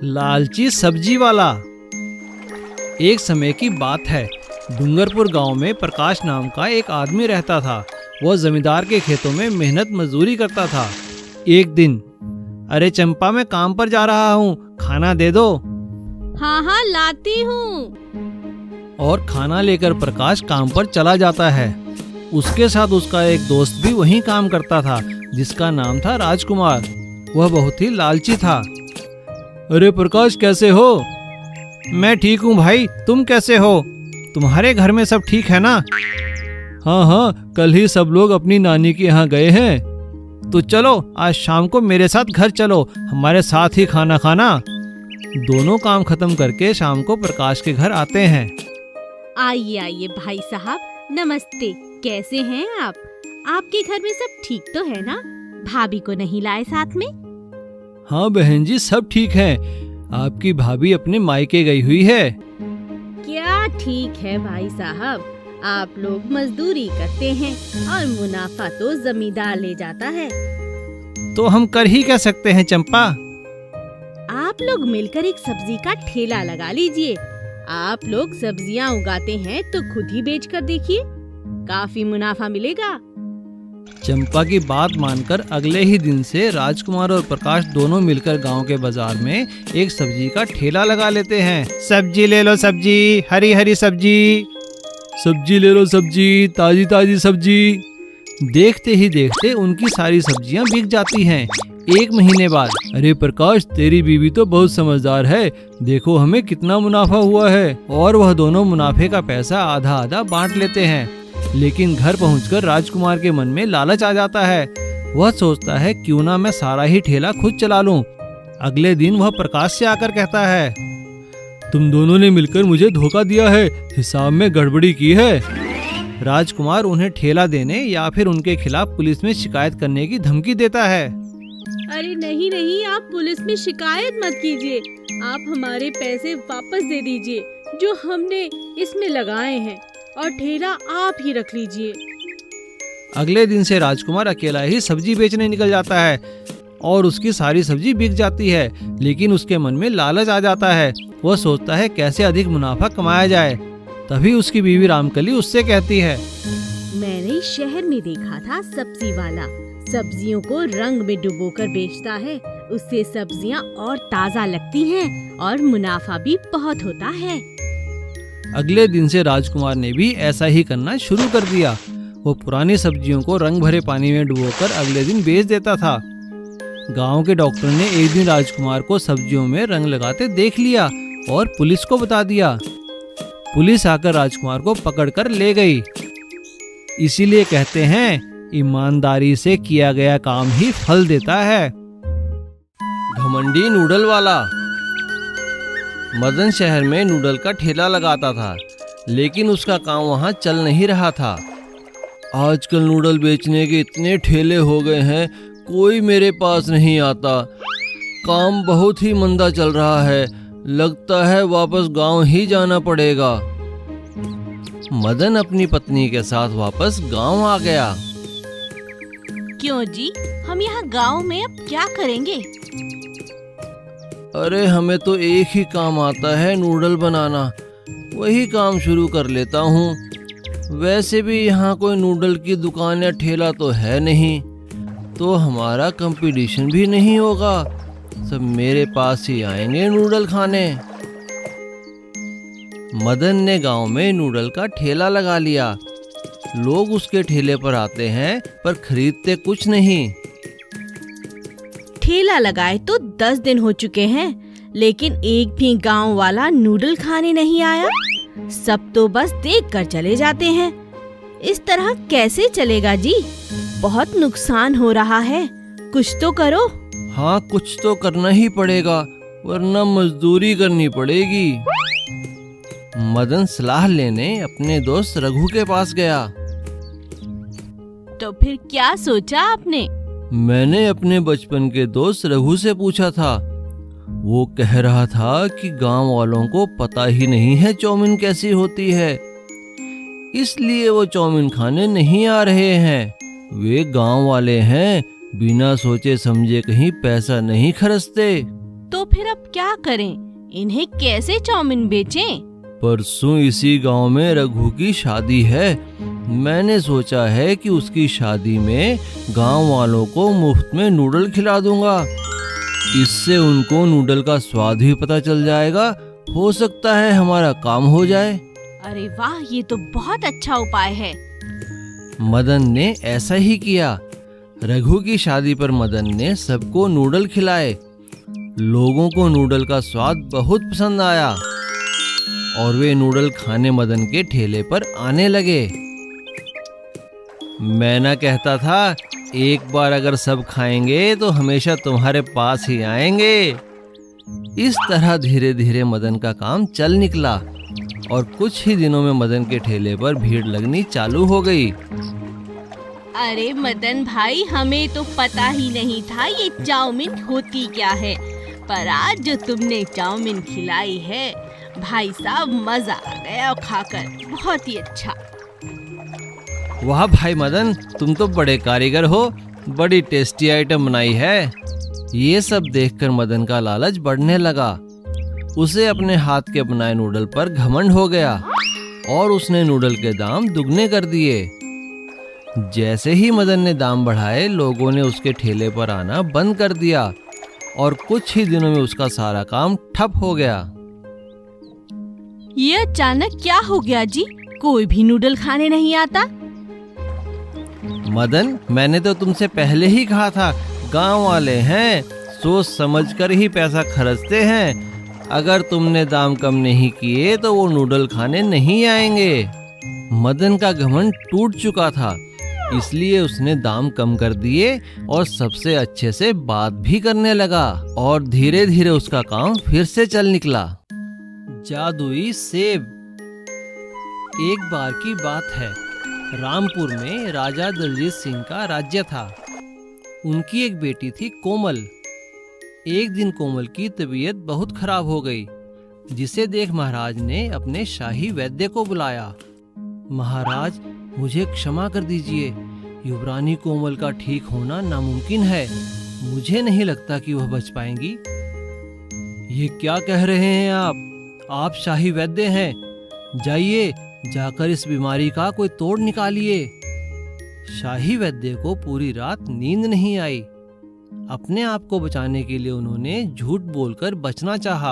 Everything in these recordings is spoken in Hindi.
लालची सब्जी वाला। एक समय की बात है, डूंगरपुर गांव में प्रकाश नाम का एक आदमी रहता था। वह जमींदार के खेतों में मेहनत मजदूरी करता था। एक दिन, अरे चंपा, मैं काम पर जा रहा हूँ, खाना दे दो। हाँ हाँ लाती हूँ। और खाना लेकर प्रकाश काम पर चला जाता है। उसके साथ उसका एक दोस्त भी वहीं काम करता था, जिसका नाम था राजकुमार। वह बहुत ही लालची था। अरे प्रकाश, कैसे हो? मैं ठीक हूँ भाई, तुम कैसे हो? तुम्हारे घर में सब ठीक है ना? हाँ हाँ, कल ही सब लोग अपनी नानी के यहाँ गए हैं। तो चलो आज शाम को मेरे साथ घर चलो, हमारे साथ ही खाना खाना। दोनों काम खत्म करके शाम को प्रकाश के घर आते हैं। आइए आइए भाई साहब, नमस्ते। कैसे हैं आप? आपके घर में सब ठीक तो है ना? भाभी को नहीं लाए साथ में? हाँ बहन जी, सब ठीक है। आपकी भाभी अपने मायके गई हुई है। क्या ठीक है भाई साहब, आप लोग मजदूरी करते हैं और मुनाफा तो जमींदार ले जाता है। तो हम कर ही क्या सकते हैं चंपा? आप लोग मिलकर एक सब्जी का ठेला लगा लीजिए। आप लोग सब्जियां उगाते हैं तो खुद ही बेच कर देखिए, काफी मुनाफा मिलेगा। चंपा की बात मानकर अगले ही दिन से राजकुमार और प्रकाश दोनों मिलकर गांव के बाजार में एक सब्जी का ठेला लगा लेते हैं। सब्जी ले लो सब्जी, हरी हरी सब्जी। सब्जी ले लो सब्जी, ताजी ताजी सब्जी। देखते ही देखते उनकी सारी सब्जियां बिक जाती हैं। एक महीने बाद, अरे प्रकाश, तेरी बीवी तो बहुत समझदार है, देखो हमें कितना मुनाफा हुआ है। और वह दोनों मुनाफे का पैसा आधा आधा बांट लेते हैं। लेकिन घर पहुंचकर राजकुमार के मन में लालच आ जाता है। वह सोचता है क्यों ना मैं सारा ही ठेला खुद चला लूं। अगले दिन वह प्रकाश से आकर कहता है, तुम दोनों ने मिलकर मुझे धोखा दिया है, हिसाब में गड़बड़ी की है। राजकुमार उन्हें ठेला देने या फिर उनके खिलाफ पुलिस में शिकायत करने की धमकी देता है। अरे नहीं नहीं, आप पुलिस में शिकायत मत कीजिए। आप हमारे पैसे वापस दे दीजिए जो हमने इसमें लगाए हैं, और ठेला आप ही रख लीजिए। अगले दिन से राजकुमार अकेला ही सब्जी बेचने निकल जाता है और उसकी सारी सब्जी बिक जाती है। लेकिन उसके मन में लालच आ जाता है। वह सोचता है कैसे अधिक मुनाफा कमाया जाए। तभी उसकी बीवी रामकली उससे कहती है, मैंने शहर में देखा था सब्जी वाला सब्जियों को रंग में डुबोकर बेचता है। उससे सब्जियां और ताजा लगती हैं और मुनाफा भी बहुत होता है। अगले दिन से राजकुमार ने भी ऐसा ही करना शुरू कर दिया। वो पुरानी सब्जियों को रंग भरे पानी में डुबोकर अगले दिन बेच देता था। गांव के डॉक्टर ने एक दिन राजकुमार को सब्जियों में रंग लगाते देख लिया और पुलिस को बता दिया। पुलिस आकर राजकुमार को पकड़कर ले गई। इसीलिए कहते हैं, ईमानदारी से किया गया काम ही फल देता है। घमंडी नूडल वाला। मदन शहर में नूडल का ठेला लगाता था, लेकिन उसका काम वहाँ चल नहीं रहा था। आजकल नूडल बेचने के इतने ठेले हो गए हैं, कोई मेरे पास नहीं आता। काम बहुत ही मंदा चल रहा है, लगता है वापस गांव ही जाना पड़ेगा। मदन अपनी पत्नी के साथ वापस गांव आ गया। क्यों जी, हम यहाँ गांव में अब क्या करेंगे? अरे हमें तो एक ही काम आता है, नूडल बनाना। वही काम शुरू कर लेता हूँ। वैसे भी यहाँ कोई नूडल की दुकान या ठेला तो है नहीं, तो हमारा कंपटीशन भी नहीं होगा। सब मेरे पास ही आएंगे नूडल खाने। मदन ने गांव में नूडल का ठेला लगा लिया। लोग उसके ठेले पर आते हैं पर खरीदते कुछ नहीं। ठेला लगाए तो 10 दिन हो चुके हैं, लेकिन एक भी गांव वाला नूडल खाने नहीं आया। सब तो बस देख कर चले जाते हैं। इस तरह कैसे चलेगा जी? बहुत नुकसान हो रहा है, कुछ तो करो। हाँ, कुछ तो करना ही पड़ेगा, वरना मजदूरी करनी पड़ेगी। मदन सलाह लेने अपने दोस्त रघु के पास गया। तो फिर क्या सोचा आपने? मैंने अपने बचपन के दोस्त रघु से पूछा था। वो कह रहा था कि गांव वालों को पता ही नहीं है चाउमीन कैसी होती है, इसलिए वो चाउमीन खाने नहीं आ रहे हैं। वे गांव वाले हैं, बिना सोचे समझे कहीं पैसा नहीं खर्चते। तो फिर अब क्या करें? इन्हें कैसे चाउमीन बेचें? परसों इसी गांव में रघु की शादी है। मैंने सोचा है कि उसकी शादी में गांव वालों को मुफ्त में नूडल खिला दूंगा। इससे उनको नूडल का स्वाद भी पता चल जाएगा। हो सकता है हमारा काम हो जाए। अरे वाह, ये तो बहुत अच्छा उपाय है। मदन ने ऐसा ही किया। रघु की शादी पर मदन ने सबको नूडल खिलाए। लोगों को नूडल का स्वाद बहुत पसंद आया और वे नूडल खाने मदन के ठेले पर आने लगे। मैं ना कहता था, एक बार अगर सब खाएंगे तो हमेशा तुम्हारे पास ही आएंगे। इस तरह धीरे धीरे मदन का काम चल निकला और कुछ ही दिनों में मदन के ठेले पर भीड़ लगनी चालू हो गई। अरे मदन भाई, हमें तो पता ही नहीं था ये चाउमीन होती क्या है, पर आज जो तुमने चाउमीन खिलाई है भाई साहब, मजा आ गया खाकर, बहुत ही अच्छा। वाह भाई मदन, तुम तो बड़े कारीगर हो, बड़ी टेस्टी आइटम बनाई है। ये सब देखकर मदन का लालच बढ़ने लगा। उसे अपने हाथ के बनाए नूडल पर घमंड हो गया और उसने नूडल के दाम दुगने कर दिए। जैसे ही मदन ने दाम बढ़ाए, लोगों ने उसके ठेले पर आना बंद कर दिया और कुछ ही दिनों में उसका सारा काम ठप हो गया। ये अचानक क्या हो गया जी? कोई भी नूडल खाने नहीं आता। मदन, मैंने तो तुमसे पहले ही कहा था, गांव वाले हैं, सोच समझ कर ही पैसा खर्चते हैं। अगर तुमने दाम कम नहीं किए तो वो नूडल खाने नहीं आएंगे। मदन का घमंड टूट चुका था, इसलिए उसने दाम कम कर दिए और सबसे अच्छे से बात भी करने लगा और धीरे धीरे उसका काम फिर से चल निकला। जादुई सेब। एक बार की बात है, रामपुर में राजा दलजीत सिंह का राज्य था। उनकी एक बेटी थी कोमल। एक दिन कोमल की तबीयत बहुत खराब हो गई, जिसे देख महाराज ने अपने शाही वैद्य को बुलाया। महाराज, मुझे क्षमा कर दीजिए, युवरानी कोमल का ठीक होना नामुमकिन है। मुझे नहीं लगता कि वह बच पाएंगी। ये क्या कह रहे हैं आप शाही वैद्य हैं। जाइए, जाकर इस बीमारी का कोई तोड़ निकालिए। शाही वैद्य को पूरी रात नींद नहीं आई। अपने आप को बचाने के लिए उन्होंने झूठ बोलकर बचना चाहा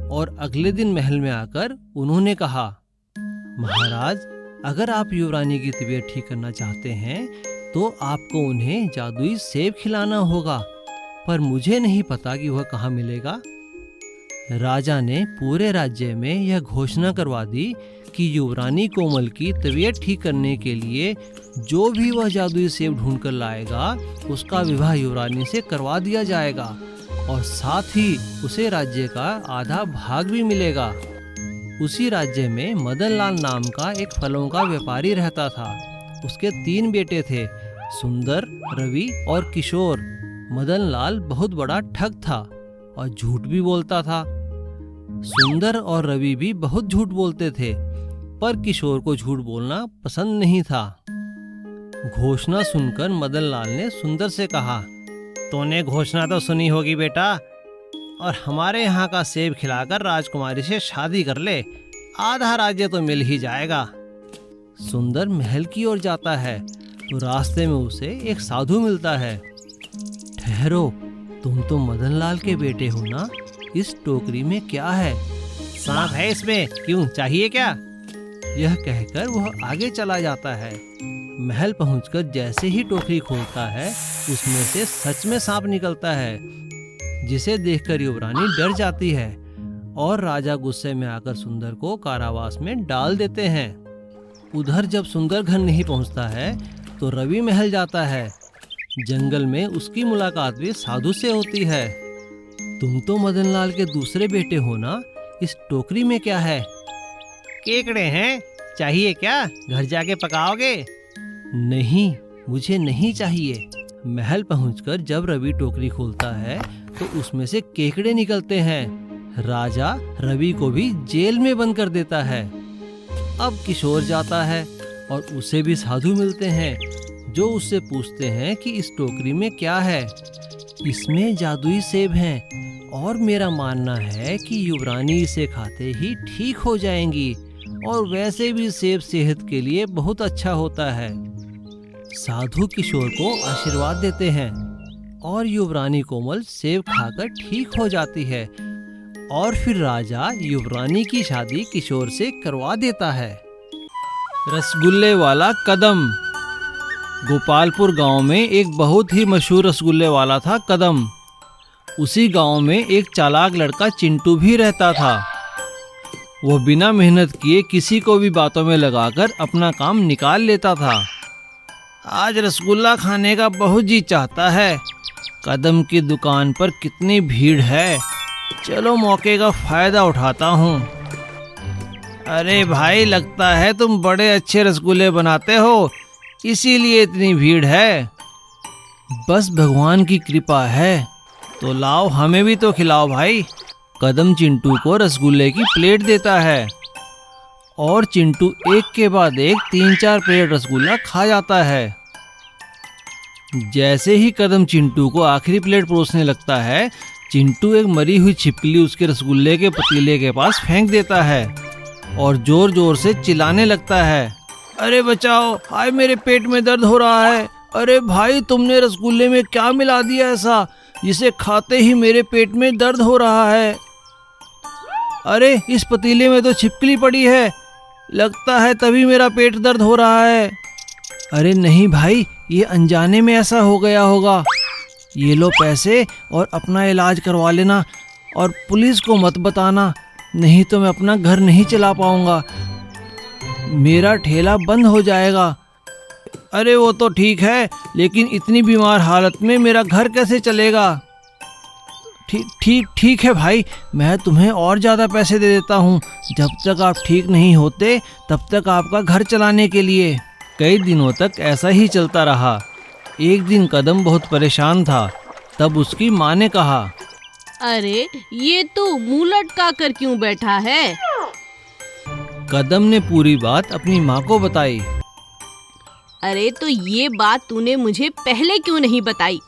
और अगले दिन महल में आकर उन्होंने कहा, महाराज, अगर आप युवरानी की तबीयत ठीक करना चाहते हैं तो आपको उन्हें जादुई सेब खिलाना होगा, पर मुझे नहीं पता कि वह कहाँ मिलेगा। राजा ने पूरे राज्य में यह घोषणा करवा दी कि युवरानी कोमल की तबीयत ठीक करने के लिए जो भी वह जादुई सेब ढूंढ कर लाएगा, उसका विवाह युवरानी से करवा दिया जाएगा और साथ ही उसे राज्य का आधा भाग भी मिलेगा। उसी राज्य में मदन लाल नाम का एक फलों का व्यापारी रहता था। उसके 3 बेटे थे, सुंदर, रवि और किशोर। मदन लाल बहुत बड़ा ठग था और झूठ भी बोलता था। सुंदर और रवि भी बहुत झूठ बोलते थे, पर किशोर को झूठ बोलना पसंद नहीं था। घोषणा सुनकर मदन लाल ने सुंदर से कहा, तूने घोषणा तो सुनी होगी बेटा, और हमारे यहाँ का सेब खिलाकर राजकुमारी से शादी कर ले, आधा राज्य तो मिल ही जाएगा। सुंदर महल की ओर जाता है तो रास्ते में उसे एक साधु मिलता है। ठहरो, तुम तो मदन लाल के बेटे हो ना? इस टोकरी में क्या है? सांप है इसमें, क्यों, चाहिए क्या? यह कहकर वह आगे चला जाता है। महल पहुंचकर जैसे ही टोकरी खोलता है, उसमें से सच में सांप निकलता है, जिसे देखकर युवरानी डर जाती है और राजा गुस्से में आकर सुंदर को कारावास में डाल देते हैं। उधर जब सुंदर घर नहीं पहुंचता है तो रवि महल जाता है। जंगल में उसकी मुलाकात भी साधु से होती है। तुम तो मदन लाल के दूसरे बेटे हो ना? इस टोकरी में क्या है? केकड़े हैं, चाहिए क्या? घर जाके पकाओगे? नहीं, मुझे नहीं चाहिए। महल पहुंचकर जब रवि टोकरी खोलता है तो उसमें से केकड़े निकलते हैं। राजा रवि को भी जेल में बंद कर देता है। अब किशोर जाता है और उसे भी साधु मिलते हैं, जो उससे पूछते हैं कि इस टोकरी में क्या है। इसमें जादुई सेब हैं और मेरा मानना है कि युवरानी इसे खाते ही ठीक हो जाएंगी, और वैसे भी सेब सेहत के लिए बहुत अच्छा होता है। साधु किशोर को आशीर्वाद देते हैं और युवरानी कोमल सेब खाकर ठीक हो जाती है, और फिर राजा युवरानी की शादी किशोर से करवा देता है। रसगुल्ले वाला कदम। गोपालपुर गांव में एक बहुत ही मशहूर रसगुल्ले वाला था कदम। उसी गांव में एक चालाक लड़का चिंटू भी रहता था। वो बिना मेहनत किए किसी को भी बातों में लगाकर अपना काम निकाल लेता था। आज रसगुल्ला खाने का बहुत जी चाहता है। कदम की दुकान पर कितनी भीड़ है, चलो मौके का फायदा उठाता हूँ। अरे भाई, लगता है तुम बड़े अच्छे रसगुल्ले बनाते हो, इसीलिए इतनी भीड़ है। बस भगवान की कृपा है, तो लाओ हमें भी तो खिलाओ भाई। कदम चिंटू को रसगुल्ले की प्लेट देता है और चिंटू एक के बाद एक 3-4 प्लेट रसगुल्ला खा जाता है। जैसे ही कदम चिंटू को आखिरी प्लेट परोसने लगता है, चिंटू एक मरी हुई छिपकली उसके रसगुल्ले के पतीले के पास फेंक देता है और जोर जोर से चिल्लाने लगता है, अरे बचाओ, हाय मेरे पेट में दर्द हो रहा है। अरे भाई, तुमने रसगुल्ले में क्या मिला दिया ऐसा जिसे खाते ही मेरे पेट में दर्द हो रहा है? अरे इस पतीले में तो छिपकली पड़ी है, लगता है तभी मेरा पेट दर्द हो रहा है। अरे नहीं भाई, ये अनजाने में ऐसा हो गया होगा। ये लो पैसे और अपना इलाज करवा लेना, और पुलिस को मत बताना, नहीं तो मैं अपना घर नहीं चला पाऊंगा, मेरा ठेला बंद हो जाएगा। अरे वो तो ठीक है, लेकिन इतनी बीमार हालत में मेरा घर कैसे चलेगा? ठीक है भाई, मैं तुम्हें और ज़्यादा पैसे दे देता हूँ, जब तक आप ठीक नहीं होते तब तक आपका घर चलाने के लिए। कई दिनों तक ऐसा ही चलता रहा। एक दिन कदम बहुत परेशान था, तब उसकी माँ ने कहा, अरे ये तू मुंह लटका कर क्यों बैठा है? कदम ने पूरी बात अपनी माँ को बताई। अरे तो ये बात तूने मुझे पहले क्यों नहीं बताई?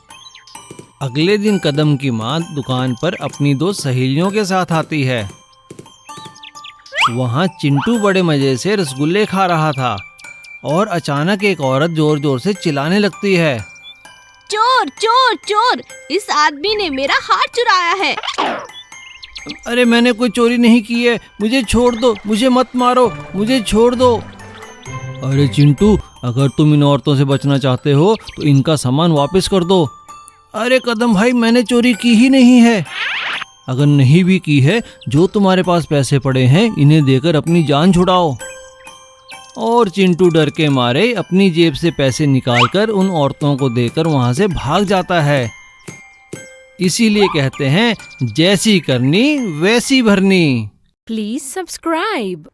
अगले दिन कदम की माँ दुकान पर अपनी 2 सहेलियों के साथ आती है। वहाँ चिंटू बड़े मजे से रसगुल्ले खा रहा था और अचानक एक औरत जोर जोर से चिल्लाने लगती है, चोर चोर चोर, इस आदमी ने मेरा हार चुराया है। अरे मैंने कोई चोरी नहीं की है, मुझे छोड़ दो, मुझे मत मारो, मुझे छोड़ दो। अरे चिंटू, अगर तुम इन औरतों से बचना चाहते हो तो इनका सामान वापस कर दो। अरे कदम भाई, मैंने चोरी की ही नहीं है। अगर नहीं भी की है, जो तुम्हारे पास पैसे पड़े हैं इन्हें देकर अपनी जान छुड़ाओ। और चिंटू डर के मारे अपनी जेब से पैसे निकालकर उन औरतों को देकर वहां से भाग जाता है। इसीलिए कहते हैं, जैसी करनी वैसी भरनी। Please subscribe.